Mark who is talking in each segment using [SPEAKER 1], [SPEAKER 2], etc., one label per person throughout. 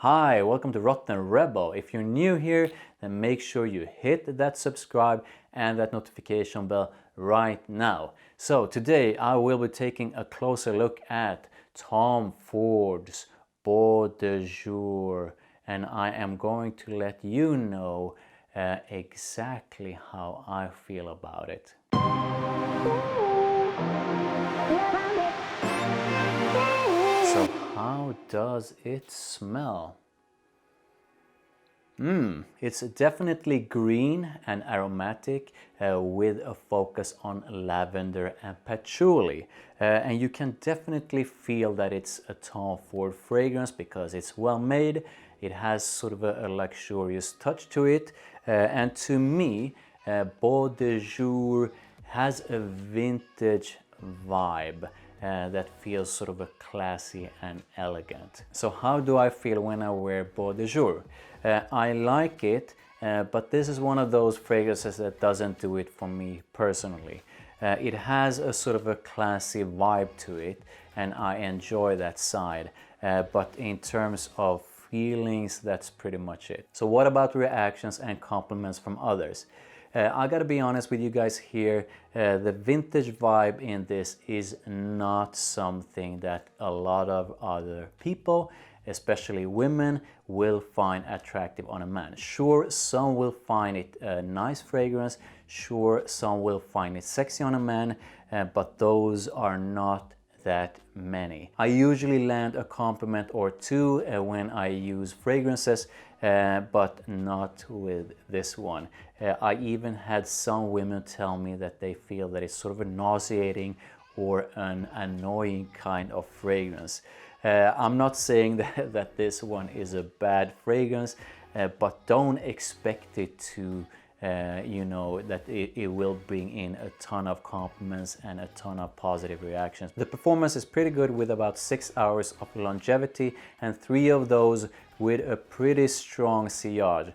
[SPEAKER 1] Hi, welcome to Rotten Rebel. If you're new here, then make sure you hit that subscribe and that notification bell right now. So today I will be taking a closer look at Tom Ford's Beau De Jour, and I am going to let you know exactly how I feel about it. So how does it smell? It's definitely green and aromatic with a focus on lavender and patchouli. And you can definitely feel that it's a Tom Ford fragrance because it's well made. It has sort of a luxurious touch to it. And to me, Beau De Jour has a vintage vibe that feels sort of a classy and elegant. So how do I feel when I wear Beau De Jour? I like it, but this is one of those fragrances that doesn't do it for me personally. It has a sort of a classy vibe to it, and I enjoy that side. But in terms of feelings, that's pretty much it. So what about reactions and compliments from others? I gotta be honest with you guys here, the vintage vibe in this is not something that a lot of other people, especially women, will find attractive on a man. Sure, some will find it a nice fragrance, sure, some will find it sexy on a man, but those are not that many. I usually land a compliment or two when I use fragrances, but not with this one. I even had some women tell me that they feel that it's sort of a nauseating or an annoying kind of fragrance. I'm not saying that this one is a bad fragrance, but don't expect it to that it will bring in a ton of compliments and a ton of positive reactions. The performance is pretty good with about 6 hours of longevity and 3 of those with a pretty strong sillage.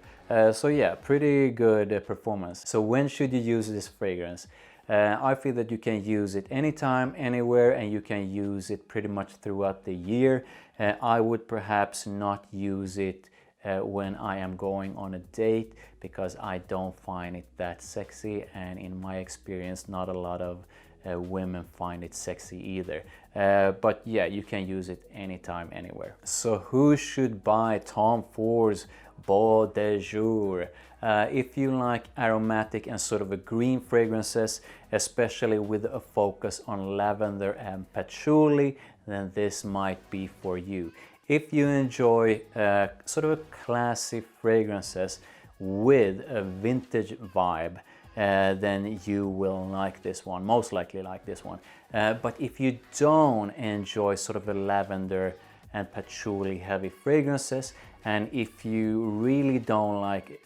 [SPEAKER 1] So yeah, pretty good performance. So when should you use this fragrance? I feel that you can use it anytime, anywhere, and you can use it pretty much throughout the year. I would perhaps not use it when I am going on a date because I don't find it that sexy, and in my experience not a lot of women find it sexy either. But yeah, you can use it anytime, anywhere. So who should buy Tom Ford's Beau De Jour? If you like aromatic and sort of a green fragrances, especially with a focus on lavender and patchouli, then this might be for you. If you enjoy sort of a classy fragrances with a vintage vibe, then you will like this one, most likely like this one. But if you don't enjoy sort of a lavender and patchouli heavy fragrances, and if you really don't like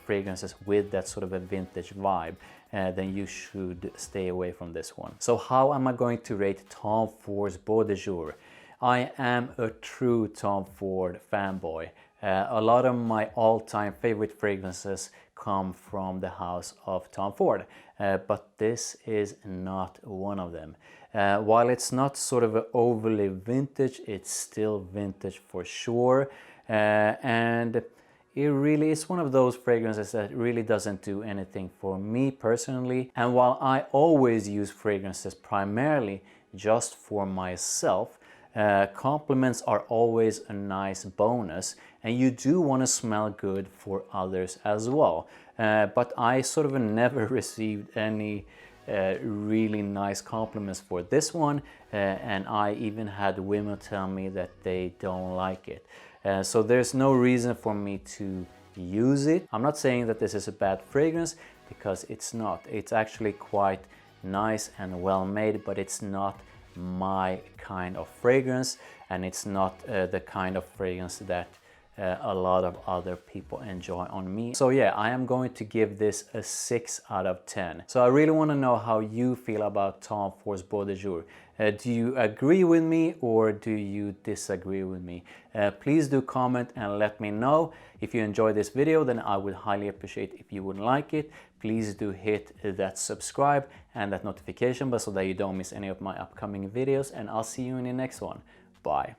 [SPEAKER 1] fragrances with that sort of a vintage vibe, then you should stay away from this one. So how am I going to rate Tom Ford's Beau De Jour? I am a true Tom Ford fanboy. A lot of my all-time favorite fragrances come from the house of Tom Ford, but this is not one of them. While it's not sort of overly vintage, it's still vintage for sure, and it really is one of those fragrances that really doesn't do anything for me personally. And while I always use fragrances primarily just for myself, compliments are always a nice bonus, and you do want to smell good for others as well. But I sort of never received any really nice compliments for this one, and I even had women tell me that they don't like it. So there's no reason for me to use it. I'm not saying that this is a bad fragrance, because it's not. It's actually quite nice and well made, but it's not my kind of fragrance, and it's not the kind of fragrance that a lot of other people enjoy on me. So yeah, I am going to give this a 6 out of 10. So I really want to know how you feel about Tom Ford's Beau De Jour. Do you agree with me or do you disagree with me? Please do comment and let me know. If you enjoyed this video, then I would highly appreciate if you would like it. Please do hit that subscribe and that notification bell so that you don't miss any of my upcoming videos, and I'll see you in the next one. Bye.